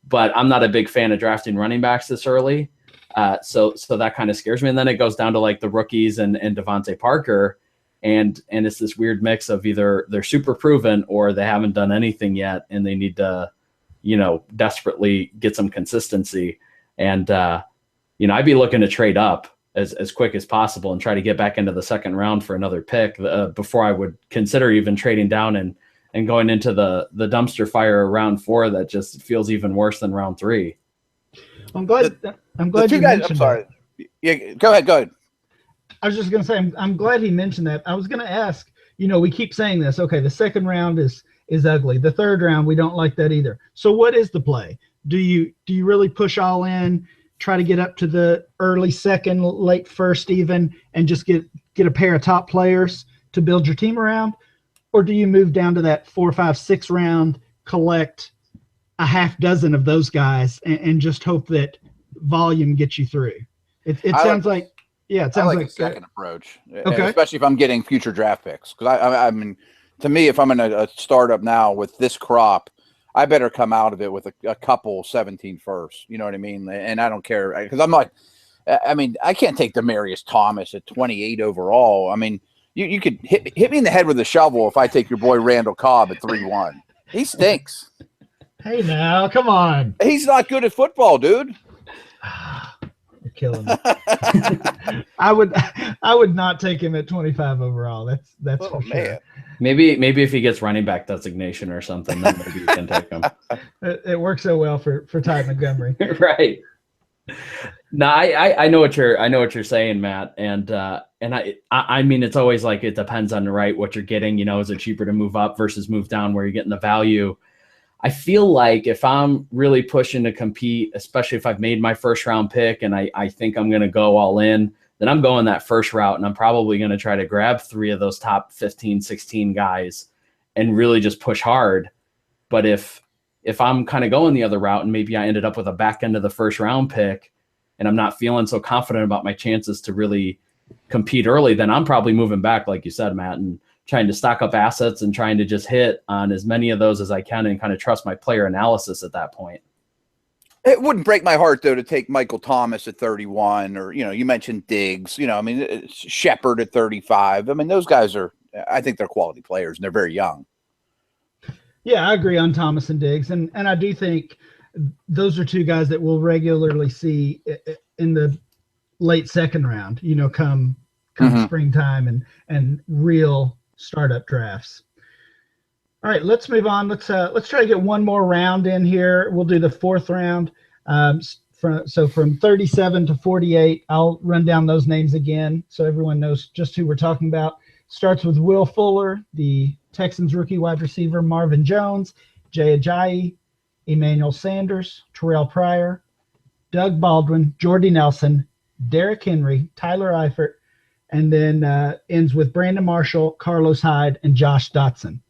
but I'm not a big fan of drafting running backs this early. So that kind of scares me. And then it goes down to like the rookies and Devontae Parker. And it's this weird mix of either they're super proven or they haven't done anything yet and they need to, desperately get some consistency. And, I'd be looking to trade up as quick as possible and try to get back into the second round for another pick before I would consider even trading down and and going into the dumpster fire of round 4 that just feels even worse than round 3. I'm glad The two you guys. mentioned I'm sorry. that. Yeah, go ahead. I was just going to say, I'm glad he mentioned that. I was going to ask, we keep saying this. Okay, the second round is ugly. The third round, we don't like that either. So what is the play? Do you really push all in, try to get up to the early second, late first even, and just get a pair of top players to build your team around? Or do you move down to that 4, 5, 6 round, collect a half dozen of those guys and just hope that volume gets you through? It sounds like it sounds like a second approach, okay. Especially if I'm getting future draft picks. Because I mean, to me, if I'm in a startup now with this crop, I better come out of it with a couple 17 firsts. You know what I mean? And I don't care because I'm like, I mean, I can't take Demaryius Thomas at 28 overall. I mean, you could hit me in the head with a shovel if I take your boy Randall Cobb at 3-1. He stinks. Hey, now, come on. He's not good at football, dude. You're killing me. I would not take him at 25 overall. That's for sure. Maybe if he gets running back designation or something, then maybe you can take him. It works so well for Ty Montgomery. Right. No, I know what you're saying, Matt, and I mean it's always like it depends on what you're getting. Is it cheaper to move up versus move down where you're getting the value? I feel like if I'm really pushing to compete, especially if I've made my first round pick and I think I'm going to go all in, then I'm going that first route and I'm probably going to try to grab 3 of those top 15, 16 guys and really just push hard. But if I'm kind of going the other route and maybe I ended up with a back end of the first round pick and I'm not feeling so confident about my chances to really compete early, then I'm probably moving back, like you said, Matt, and trying to stock up assets and trying to just hit on as many of those as I can and kind of trust my player analysis at that point. It wouldn't break my heart, though, to take Michael Thomas at 31 or, you mentioned Diggs, I mean, Shepard at 35. I mean, those guys I think they're quality players and they're very young. Yeah, I agree on Thomas and Diggs. And I do think those are 2 guys that we'll regularly see in the late second round, come springtime and real startup drafts. All right, let's move on. Let's try to get one more round in here. We'll do the 4th round. From 37 to 48, I'll run down those names again so everyone knows just who we're talking about. Starts with Will Fuller, the Texans rookie wide receiver, Marvin Jones, Jay Ajayi, Emmanuel Sanders, Terrell Pryor, Doug Baldwin, Jordy Nelson, Derrick Henry, Tyler Eifert, and then ends with Brandon Marshall, Carlos Hyde, and Josh Dotson.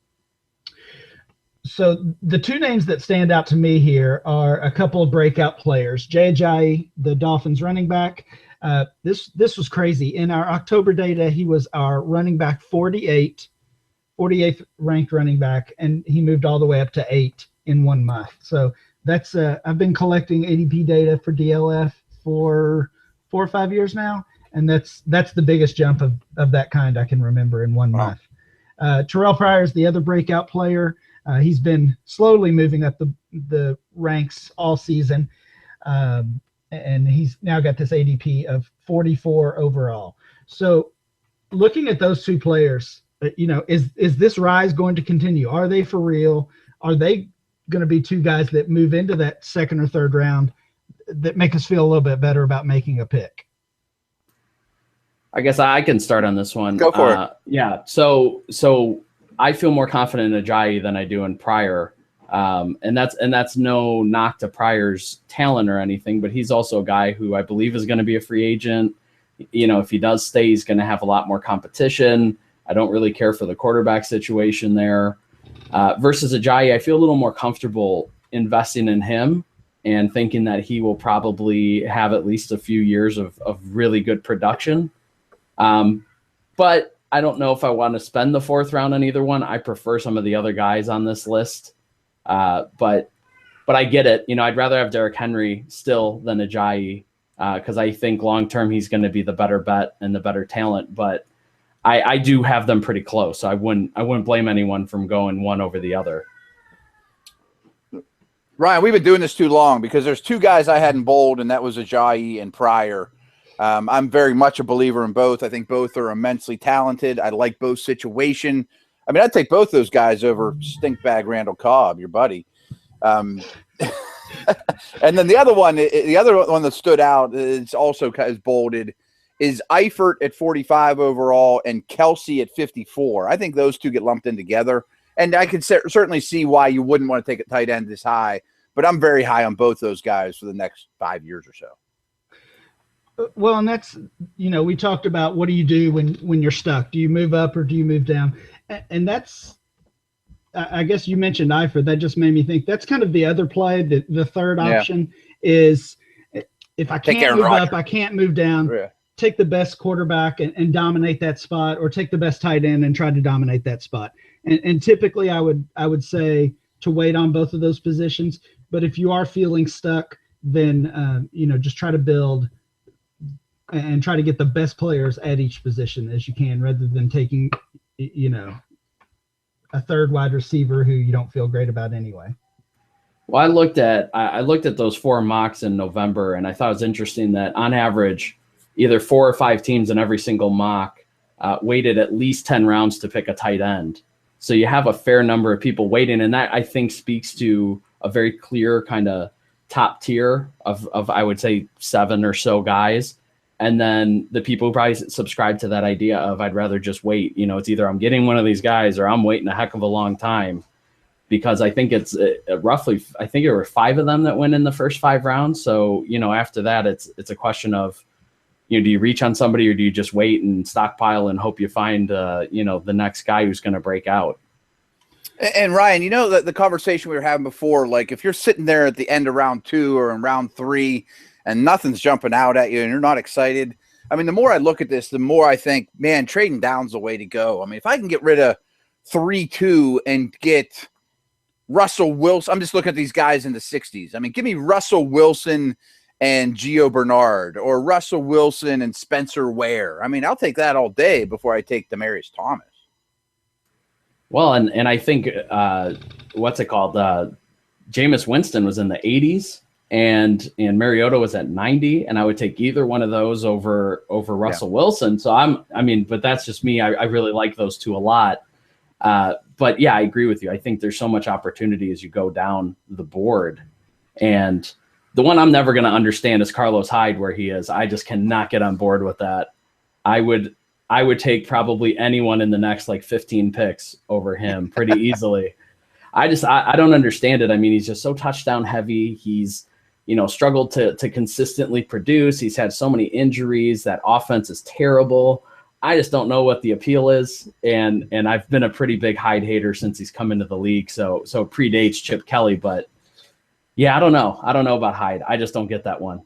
So the 2 names that stand out to me here are a couple of breakout players. Jay Ajayi, the Dolphins running back. This was crazy. In our October data, he was our running back 48th ranked running back, and he moved all the way up to 8 in 1 month. So that's I've been collecting ADP data for DLF for 4 or 5 years now, and that's the biggest jump of that kind I can remember in 1 month. Terrell Pryor is the other breakout player. He's been slowly moving up the ranks all season, and he's now got this ADP of 44 overall. So looking at those 2 players, is this rise going to continue? Are they for real? Are they going to be 2 guys that move into that second or third round that make us feel a little bit better about making a pick? I guess I can start on this one. Go for it. Yeah. So I feel more confident in Ajayi than I do in Pryor. And that's no knock to Pryor's talent or anything, but he's also a guy who I believe is going to be a free agent. If he does stay, he's going to have a lot more competition. I don't really care for the quarterback situation there. Versus Ajayi, I feel a little more comfortable investing in him and thinking that he will probably have at least a few years of really good production. But I don't know if I want to spend the 4th round on either one. I prefer some of the other guys on this list. But I get it. I'd rather have Derrick Henry still than Ajayi because I think long-term he's going to be the better bet and the better talent. But I do have them pretty close. So I wouldn't blame anyone from going one over the other. Ryan, we've been doing this too long because there's 2 guys I had in bold, and that was Ajayi and Pryor. I'm very much a believer in both. I think both are immensely talented. I like both situation. I mean, I'd take both those guys over stinkbag Randall Cobb, your buddy. And then the other one that stood out is also is bolded is Eifert at 45 overall and Kelsey at 54. I think those two get lumped in together. And I could certainly see why you wouldn't want to take a tight end this high, but I'm very high on both those guys for the next 5 years or so. Well, and that's, we talked about what do you do when you're stuck? Do you move up or do you move down? And that's, I guess you mentioned Eifert. That just made me think that's kind of the other play. The third option is if I can't move up, I can't move down. Yeah. Take the best quarterback and dominate that spot, or take the best tight end and try to dominate that spot. And typically I would say to wait on both of those positions. But if you are feeling stuck, then, just try to build and try to get the best players at each position as you can, rather than taking, a third wide receiver who you don't feel great about anyway. Well, I looked at those 4 mocks in November, and I thought it was interesting that on average, either 4 or 5 teams in every single mock waited at least 10 rounds to pick a tight end. So you have a fair number of people waiting, and that I think speaks to a very clear kind of top tier of I would say 7 or so guys. And then the people who probably subscribe to that idea of I'd rather just wait. It's either I'm getting one of these guys or I'm waiting a heck of a long time, because I think it's roughly, I think there were 5 of them that went in the first 5 rounds. So, after that, it's a question of, do you reach on somebody or do you just wait and stockpile and hope you find, the next guy who's going to break out? And Ryan, the conversation we were having before, like if you're sitting there at the end of round 2 or in round 3 and nothing's jumping out at you and you're not excited, I mean, the more I look at this, the more I think, man, trading down's the way to go. I mean, if I can get rid of 3-2 and get Russell Wilson, I'm just looking at these guys in the 60s. I mean, give me Russell Wilson and Gio Bernard, or Russell Wilson and Spencer Ware. I mean, I'll take that all day before I take Demaryius Thomas. Well, and I think what's it called? Jameis Winston was in the 80s, and Mariota was at 90, and I would take either one of those over Russell Wilson. So but that's just me. I really like those two a lot. But yeah, I agree with you. I think there's so much opportunity as you go down the board, and the one I'm never going to understand is Carlos Hyde, where he is. I just cannot get on board with that. I would take probably anyone in the next 15 picks over him pretty easily. I don't understand it. I mean, he's just so touchdown heavy. He's, struggled to consistently produce. He's had so many injuries. That offense is terrible. I just don't know what the appeal is. And I've been a pretty big Hyde hater since he's come into the league. So it predates Chip Kelly, but yeah, I don't know. I don't know about Hyde. I just don't get that one.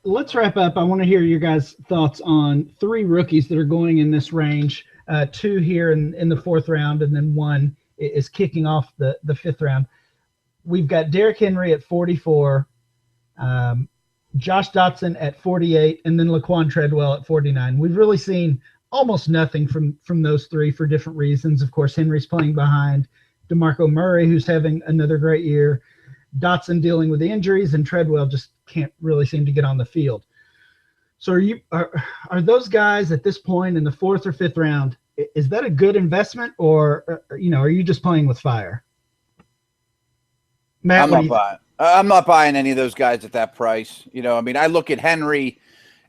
Let's wrap up. I want to hear your guys' thoughts on 3 rookies that are going in this range. 2 here in the 4th round, and then 1 is kicking off the 5th round. We've got Derrick Henry at 44, Josh Dotson at 48, and then Laquan Treadwell at 49. We've really seen almost nothing from those 3 for different reasons. Of course, Henry's playing behind DeMarco Murray, who's having another great year. Dotson dealing with the injuries, and Treadwell just can't really seem to get on the field. So are those guys at this point in the 4th or 5th round, is that a good investment, or are you just playing with fire? Matt, I'm not buying any of those guys at that price. I mean, I look at Henry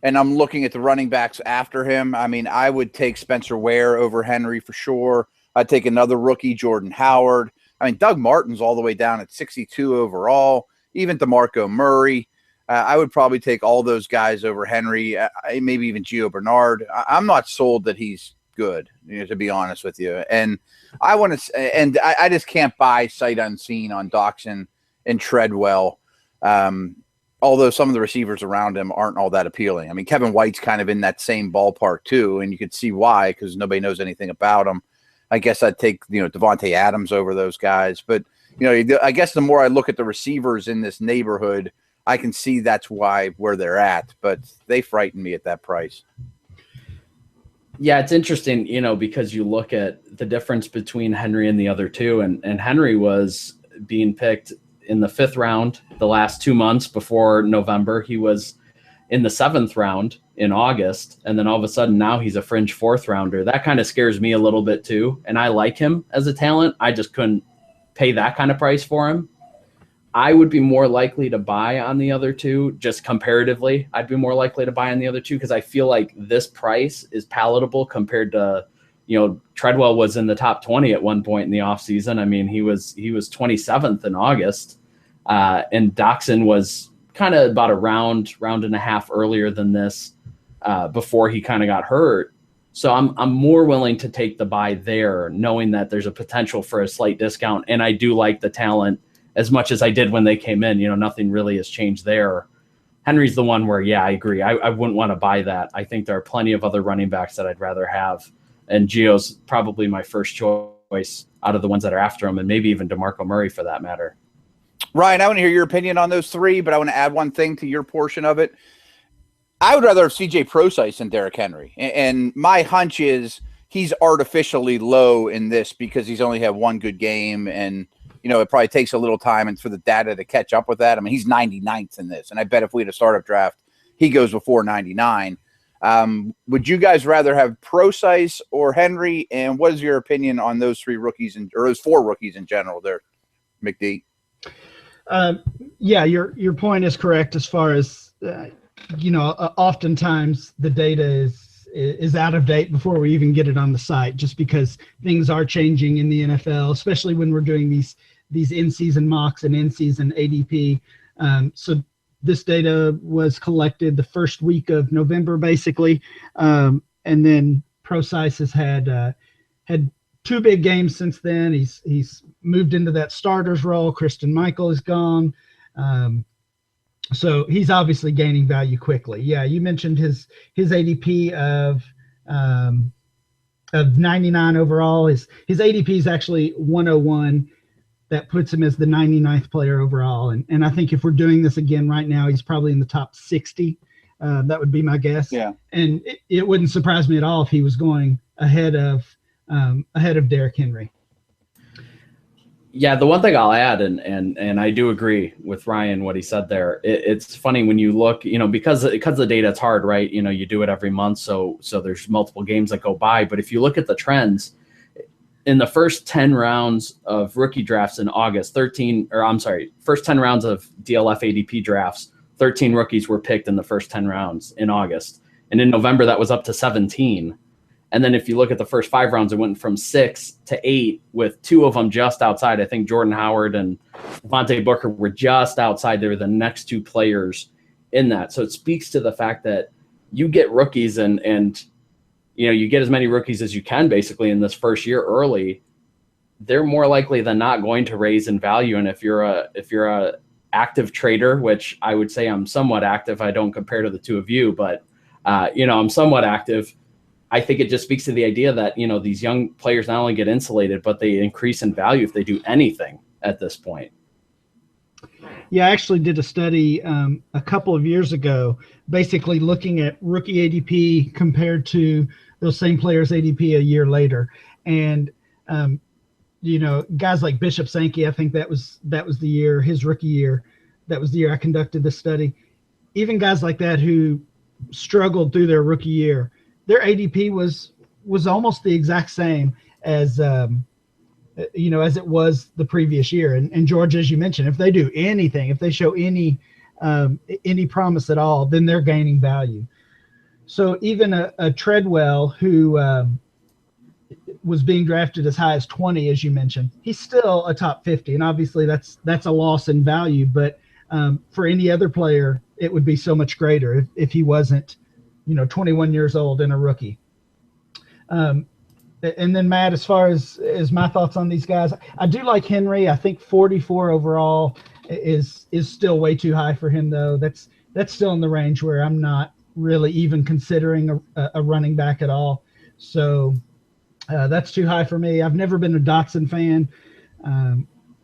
and I'm looking at the running backs after him. I mean, I would take Spencer Ware over Henry for sure. I'd take another rookie, Jordan Howard. I mean, Doug Martin's all the way down at 62 overall, even DeMarco Murray. I would probably take all those guys over Henry, maybe even Gio Bernard. I'm not sold that he's good, to be honest with you. And I just can't buy sight unseen on Dotson and Treadwell. Although some of the receivers around him aren't all that appealing. I mean, Kevin White's kind of in that same ballpark too, and you could see why, because nobody knows anything about him. I guess I'd take, Devontae Adams over those guys. But, I guess the more I look at the receivers in this neighborhood, I can see that's where they're at. But they frighten me at that price. Yeah, it's interesting, because you look at the difference between Henry and the other two, and Henry was being picked in the 5th round the last 2 months before November. He was in the 7th round in August, and then all of a sudden now he's a fringe 4th rounder. That kind of scares me a little bit too. And I like him as a talent. I just couldn't pay that kind of price for him. I would be more likely to buy on the other two, just comparatively. I'd be more likely to buy on the other two because I feel like this price is palatable compared to, Treadwell was in the top 20 at one point in the offseason. I mean, he was 27th in August, and Doxson was kind of about a round and a half earlier than this before he kind of got hurt. So I'm more willing to take the buy there, knowing that there's a potential for a slight discount. And I do like the talent as much as I did when they came in. Nothing really has changed there. Henry's the one where, yeah, I agree. I wouldn't want to buy that. I think there are plenty of other running backs that I'd rather have. And Gio's probably my first choice out of the ones that are after him, and maybe even DeMarco Murray for that matter. Ryan, I want to hear your opinion on those three, but I want to add one thing to your portion of it. I would rather have CJ Prosise than Derrick Henry. And my hunch is he's artificially low in this because he's only had one good game, and it probably takes a little time and for the data to catch up with that. I mean, he's 99th in this, and I bet if we had a startup draft, he goes before 99. Would you guys rather have Prosise or Henry? And what is your opinion on those three rookies or those four rookies in general there, McD? Yeah, your point is correct as far as, oftentimes the data is out of date before we even get it on the site, just because things are changing in the NFL, especially when we're doing these in-season mocks and in-season ADP. So this data was collected the first week of November, basically. And then Prosise has had two big games since then. He's moved into that starter's role. Christine Michael is gone. So he's obviously gaining value quickly. Yeah, you mentioned his ADP of 99 overall. His ADP is actually 101. That puts him as the 99th player overall. And I think if we're doing this again right now, he's probably in the top 60. That would be my guess. Yeah. And it wouldn't surprise me at all if he was going ahead of Derrick Henry. Yeah, the one thing I'll add, and I do agree with Ryan what he said there. It's funny when you look, because the data is hard, right? You do it every month, so there's multiple games that go by. But if you look at the trends, in the first 10 rounds of rookie drafts in August, first 10 rounds of DLF ADP drafts, 13 rookies were picked in the first 10 rounds in August. And in November, that was up to 17. And then if you look at the first 5 rounds, it went from 6 to 8, with 2 of them just outside. I think Jordan Howard and Devontae Booker were just outside. They were the next 2 players in that. So it speaks to the fact that you get rookies and you get as many rookies as you can basically in this first year early. They're more likely than not going to raise in value. And if you're a active trader, which I would say I'm somewhat active, I don't compare to the two of you, but I'm somewhat active. I think it just speaks to the idea that, these young players not only get insulated, but they increase in value if they do anything at this point. Yeah, I actually did a study a couple of years ago, basically looking at rookie ADP compared to those same players' ADP a year later. And, guys like Bishop Sankey, I think that was the year, his rookie year, that was the year I conducted this study. Even guys like that who struggled through their rookie year, their ADP was almost the exact same as as it was the previous year. And George, as you mentioned, if they do anything, if they show any promise at all, then they're gaining value. So even a Treadwell who was being drafted as high as 20, as you mentioned, he's still a top 50, and obviously that's a loss in value. But for any other player, it would be so much greater if he wasn't 21 years old and a rookie. And then Matt, as far as my thoughts on these guys, I do like Henry. I think 44 overall is still way too high for him, though. That's still in the range where I'm not really even considering a running back at all. So that's too high for me. I've never been a Doxson fan.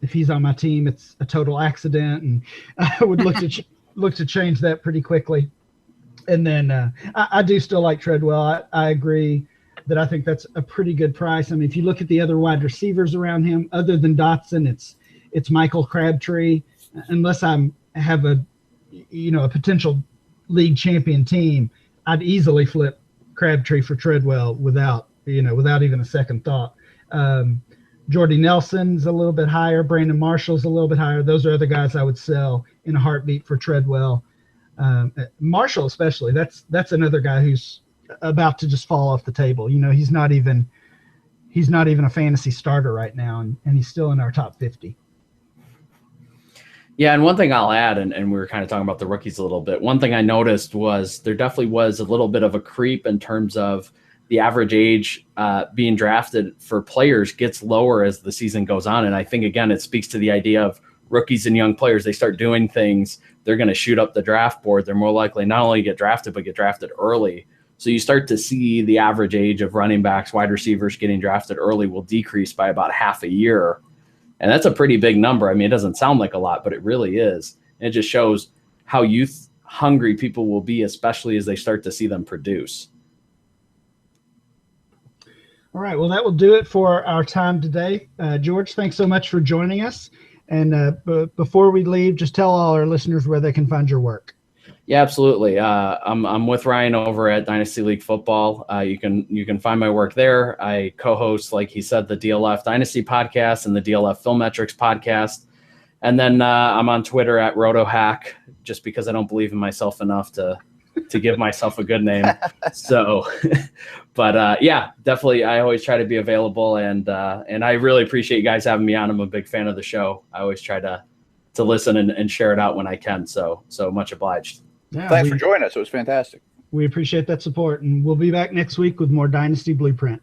If he's on my team, it's a total accident, and I would look to change that pretty quickly. And then I do still like Treadwell. I agree that I think that's a pretty good price. I mean, if you look at the other wide receivers around him, other than Dotson, it's Michael Crabtree, unless I have a potential league champion team, I'd easily flip Crabtree for Treadwell without even a second thought. Jordy Nelson's a little bit higher. Brandon Marshall's a little bit higher. Those are other guys I would sell in a heartbeat for Treadwell. Marshall especially, that's another guy who's about to just fall off the table. He's not even a fantasy starter right now, and he's still in our top 50. Yeah, and one thing I'll add, and we were kind of talking about the rookies a little bit. One thing I noticed was there definitely was a little bit of a creep in terms of the average age being drafted for players gets lower as the season goes on. And I think, again, it speaks to the idea of rookies and young players. They start doing things, they're going to shoot up the draft board. They're more likely not only get drafted, but get drafted early. So you start to see the average age of running backs, wide receivers getting drafted early will decrease by about half a year. And that's a pretty big number. I mean, it doesn't sound like a lot, but it really is. And it just shows how youth hungry people will be, especially as they start to see them produce. All right. Well, that will do it for our time today. George, thanks so much for joining us. And before we leave, just tell all our listeners where they can find your work. Yeah, absolutely. I'm with Ryan over at Dynasty League Football. You can find my work there. I co-host, like he said, the DLF Dynasty podcast and the DLF Film Metrics podcast. And then I'm on Twitter at RotoHack, just because I don't believe in myself enough to give myself a good name. So, but yeah, definitely. I always try to be available, and I really appreciate you guys having me on. I'm a big fan of the show. I always try to listen and share it out when I can. So much obliged. Yeah, thanks for joining us. It was fantastic. We appreciate that support, and we'll be back next week with more Dynasty Blueprint.